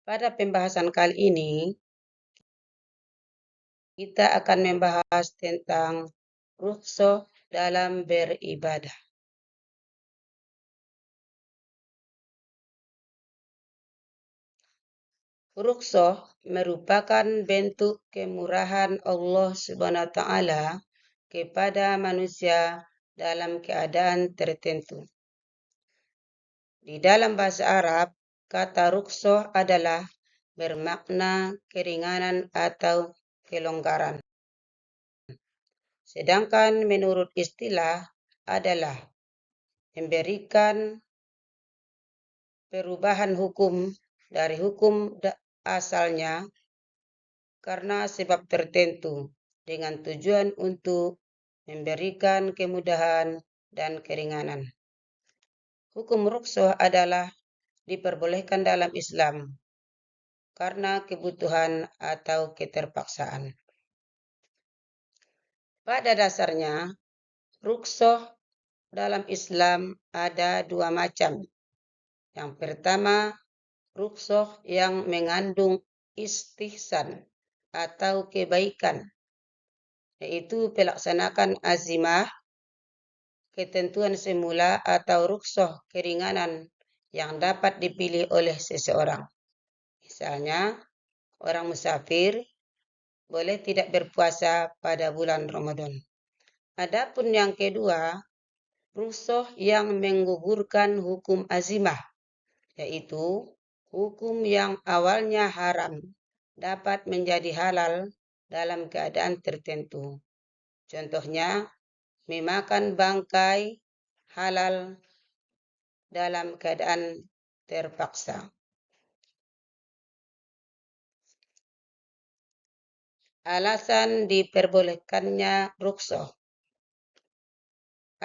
Pada pembahasan kali ini, kita akan membahas tentang rukhsah dalam beribadah. Rukhsah merupakan bentuk kemurahan Allah Subhanahu wa taala kepada manusia dalam keadaan tertentu. Di dalam bahasa Arab, kata rukhsah adalah bermakna keringanan atau kelonggaran. Sedangkan menurut istilah adalah memberikan perubahan hukum dari hukum asalnya karena sebab tertentu dengan tujuan untuk memberikan kemudahan dan keringanan. Hukum rukhsah adalah diperbolehkan dalam Islam karena kebutuhan atau keterpaksaan. Pada dasarnya, rukhsah dalam Islam ada dua macam. Yang pertama, rukhsah yang mengandung istihsan atau kebaikan, yaitu pelaksanaan azimah, ketentuan semula atau rukhsah keringanan yang dapat dipilih oleh seseorang. Misalnya, orang musafir boleh tidak berpuasa pada bulan Ramadan. Adapun yang kedua, rukhsah yang menggugurkan hukum azimah, yaitu hukum yang awalnya haram dapat menjadi halal dalam keadaan tertentu. Contohnya, memakan bangkai halal dalam keadaan terpaksa. Alasan diperbolehkannya rukhsah.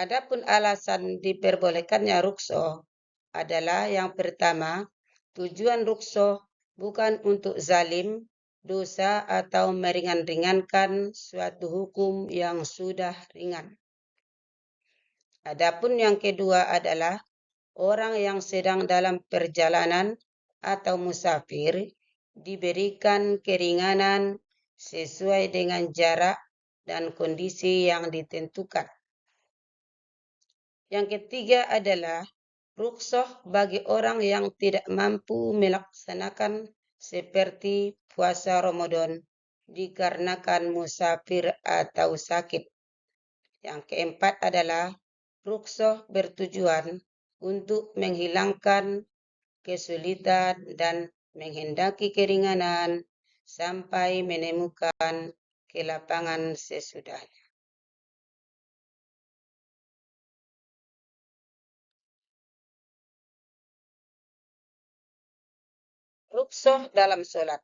Adapun alasan diperbolehkannya rukhsah adalah yang pertama, tujuan rukhsah bukan untuk zalim, dosa atau meringan-ringankan suatu hukum yang sudah ringan. Adapun yang kedua adalah orang yang sedang dalam perjalanan atau musafir diberikan keringanan sesuai dengan jarak dan kondisi yang ditentukan. Yang ketiga adalah rukhsah bagi orang yang tidak mampu melaksanakan seperti puasa Ramadan dikarenakan musafir atau sakit. Yang keempat adalah rukhsah bertujuan untuk menghilangkan kesulitan dan menghendaki keringanan sampai menemukan kelapangan sesudahnya. Rukhsah dalam sholat.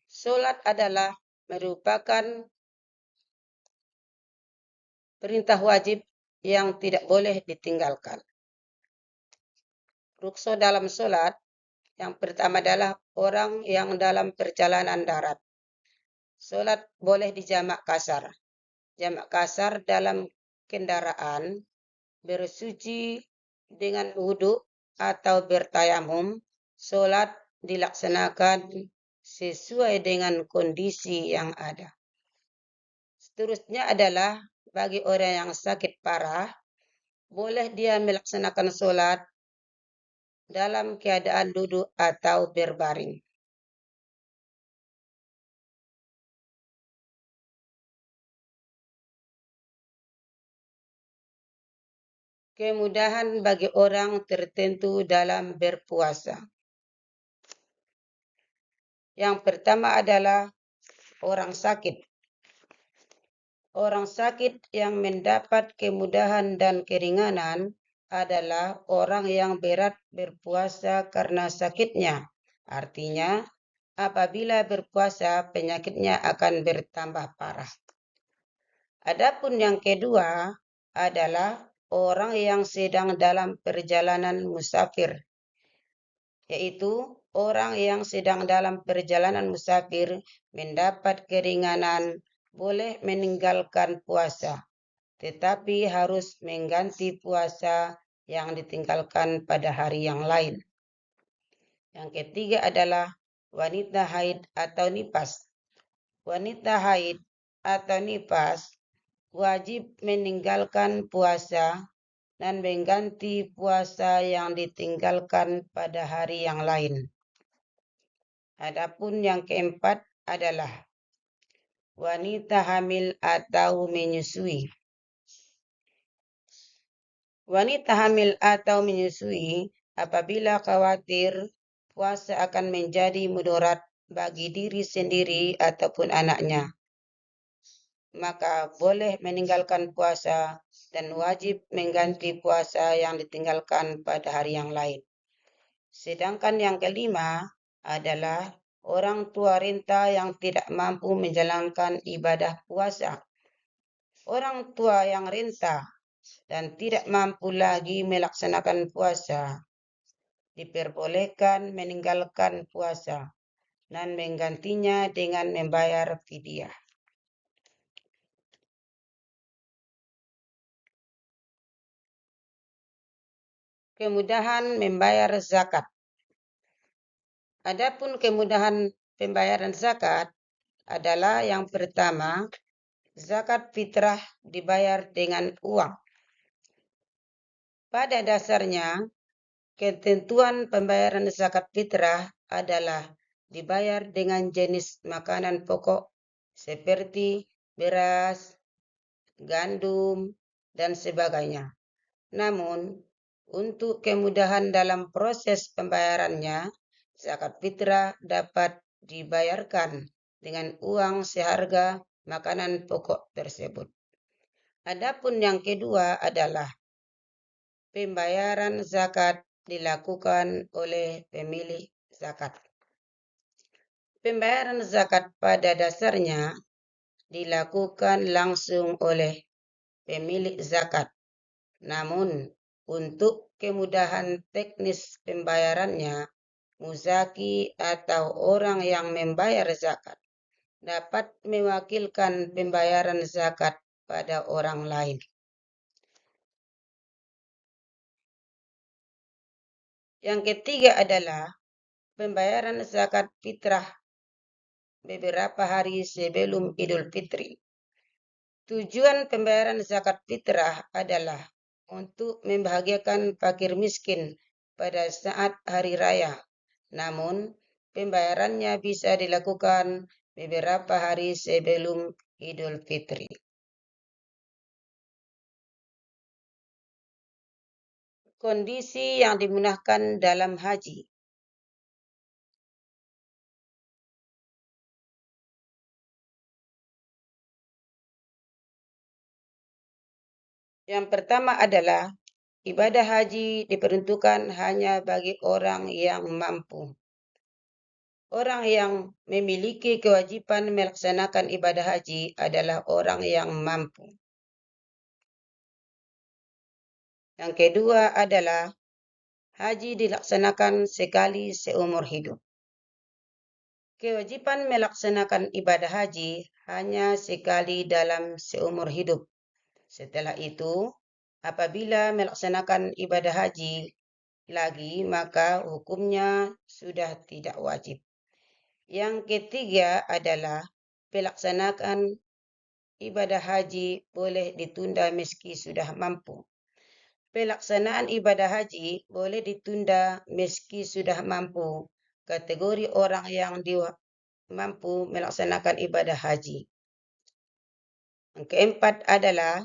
Sholat adalah merupakan perintah wajib yang tidak boleh ditinggalkan. Rukhsah dalam sholat yang pertama adalah orang yang dalam perjalanan darat. Sholat boleh dijamak kasar. Jamak kasar dalam kendaraan, bersuci dengan wudhu atau bertayamum, sholat dilaksanakan sesuai dengan kondisi yang ada. Seterusnya adalah bagi orang yang sakit parah, boleh dia melaksanakan sholat dalam keadaan duduk atau berbaring. Kemudahan bagi orang tertentu dalam berpuasa. Yang pertama adalah orang sakit. Orang sakit yang mendapat kemudahan dan keringanan adalah orang yang berat berpuasa karena sakitnya. Artinya, apabila berpuasa, penyakitnya akan bertambah parah. Adapun yang kedua adalah orang yang sedang dalam perjalanan musafir, yaitu orang yang sedang dalam perjalanan musafir mendapat keringanan boleh meninggalkan puasa, tetapi harus mengganti puasa yang ditinggalkan pada hari yang lain. Yang ketiga adalah wanita haid atau nifas. Wanita haid atau nifas wajib meninggalkan puasa dan mengganti puasa yang ditinggalkan pada hari yang lain. Adapun yang keempat adalah wanita hamil atau menyusui. Wanita hamil atau menyusui apabila khawatir puasa akan menjadi mudarat bagi diri sendiri ataupun anaknya, maka boleh meninggalkan puasa dan wajib mengganti puasa yang ditinggalkan pada hari yang lain. Sedangkan yang kelima adalah orang tua renta yang tidak mampu menjalankan ibadah puasa. Orang tua yang renta dan tidak mampu lagi melaksanakan puasa diperbolehkan meninggalkan puasa dan menggantinya dengan membayar fidyah. Kemudahan membayar zakat. Adapun kemudahan pembayaran zakat adalah yang pertama, zakat fitrah dibayar dengan uang. Pada dasarnya, ketentuan pembayaran zakat fitrah adalah dibayar dengan jenis makanan pokok seperti beras, gandum, dan sebagainya. Namun, untuk kemudahan dalam proses pembayarannya, zakat fitrah dapat dibayarkan dengan uang seharga makanan pokok tersebut. Adapun yang kedua adalah pembayaran zakat dilakukan oleh pemilik zakat. Pembayaran zakat pada dasarnya dilakukan langsung oleh pemilik zakat. Namun, untuk kemudahan teknis pembayarannya, muzaki atau orang yang membayar zakat dapat mewakilkan pembayaran zakat pada orang lain. Yang ketiga adalah pembayaran zakat fitrah beberapa hari sebelum Idul Fitri. Tujuan pembayaran zakat fitrah adalah untuk membahagiakan fakir miskin pada saat hari raya. Namun, pembayarannya bisa dilakukan beberapa hari sebelum Idul Fitri. Kondisi yang dimudahkan dalam haji. Yang pertama adalah ibadah haji diperuntukkan hanya bagi orang yang mampu. Orang yang memiliki kewajiban melaksanakan ibadah haji adalah orang yang mampu. Yang kedua adalah haji dilaksanakan sekali seumur hidup. Kewajiban melaksanakan ibadah haji hanya sekali dalam seumur hidup. Setelah itu, apabila melaksanakan ibadah haji lagi, maka hukumnya sudah tidak wajib. Yang ketiga adalah pelaksanaan ibadah haji boleh ditunda meski sudah mampu. Pelaksanaan ibadah haji boleh ditunda meski sudah mampu. Kategori orang yang mampu melaksanakan ibadah haji. Yang keempat adalah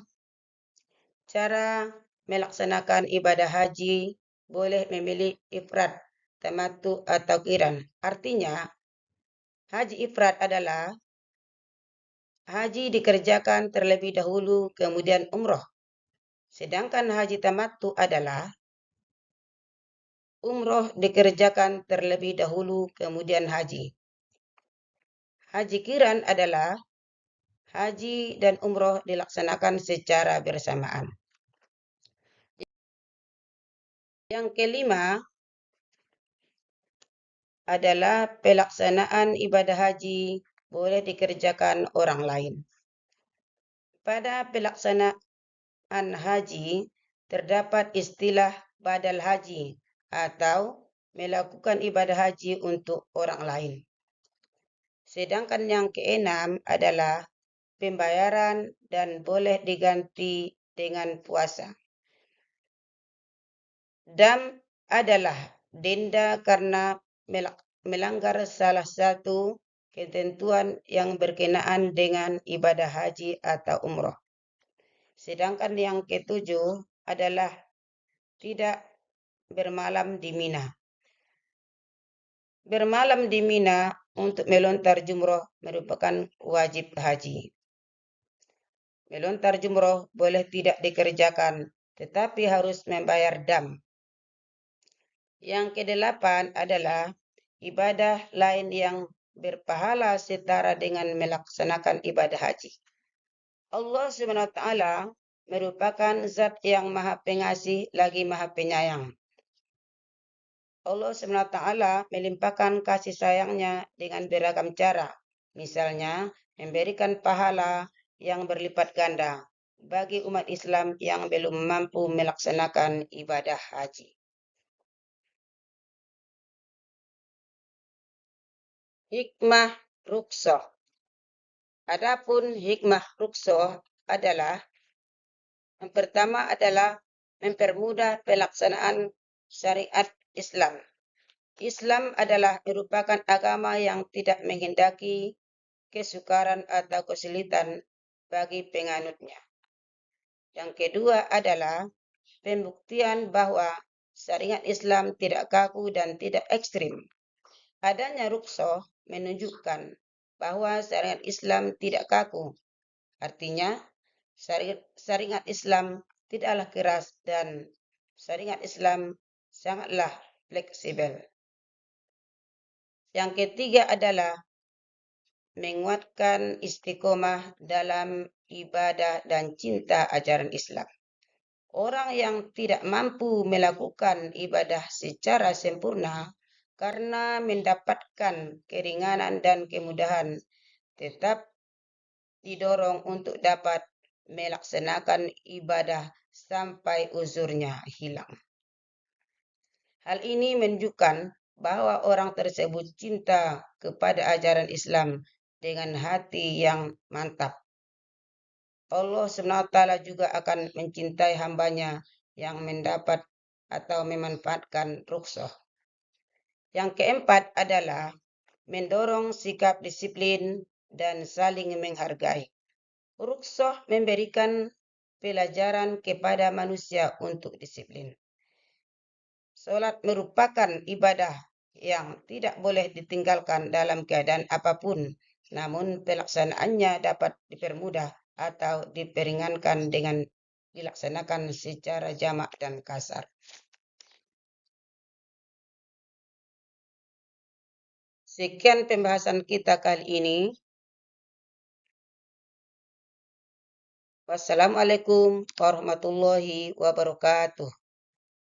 cara melaksanakan ibadah haji boleh memilih ifrad, tamattu atau qiran. Artinya, haji ifrad adalah haji dikerjakan terlebih dahulu kemudian umroh. Sedangkan haji tamattu adalah umroh dikerjakan terlebih dahulu kemudian haji. Haji qiran adalah haji dan umroh dilaksanakan secara bersamaan. Yang kelima adalah pelaksanaan ibadah haji boleh dikerjakan orang lain. Pada pelaksanaan haji terdapat istilah badal haji atau melakukan ibadah haji untuk orang lain. Sedangkan yang keenam adalah pembayaran dan boleh diganti dengan puasa. Dam adalah denda karena melanggar salah satu ketentuan yang berkenaan dengan ibadah haji atau umroh. Sedangkan yang ketujuh adalah tidak bermalam di Mina. Bermalam di Mina untuk melontar jumroh merupakan wajib haji. Melontar jumroh boleh tidak dikerjakan, tetapi harus membayar dam. Yang kedelapan adalah ibadah lain yang berpahala setara dengan melaksanakan ibadah haji. Allah SWT merupakan zat yang maha pengasih lagi maha penyayang. Allah SWT melimpahkan kasih sayangnya dengan beragam cara. Misalnya, memberikan pahala yang berlipat ganda bagi umat Islam yang belum mampu melaksanakan ibadah haji. Hikmah rukhsah. Adapun hikmah rukhsah adalah yang pertama adalah mempermudah pelaksanaan syariat Islam. Islam adalah merupakan agama yang tidak menghendaki kesukaran atau kesulitan bagi penganutnya. Yang kedua adalah pembuktian bahwa syariat Islam tidak kaku dan tidak ekstrim. Adanya rukhsah menunjukkan bahwa syariat Islam tidak kaku. Artinya, syariat Islam tidaklah keras dan syariat Islam sangatlah fleksibel. Yang ketiga adalah menguatkan istiqomah dalam ibadah dan cinta ajaran Islam. Orang yang tidak mampu melakukan ibadah secara sempurna karena mendapatkan keringanan dan kemudahan, tetap didorong untuk dapat melaksanakan ibadah sampai uzurnya hilang. Hal ini menunjukkan bahwa orang tersebut cinta kepada ajaran Islam dengan hati yang mantap. Allah SWT juga akan mencintai hambanya yang mendapat atau memanfaatkan rukhsah. Yang keempat adalah mendorong sikap disiplin dan saling menghargai. Rukhsah memberikan pelajaran kepada manusia untuk disiplin. Salat merupakan ibadah yang tidak boleh ditinggalkan dalam keadaan apapun, namun pelaksanaannya dapat dipermudah atau diperingankan dengan dilaksanakan secara jamak dan kasar. Sekian pembahasan kita kali ini. Wassalamualaikum warahmatullahi wabarakatuh.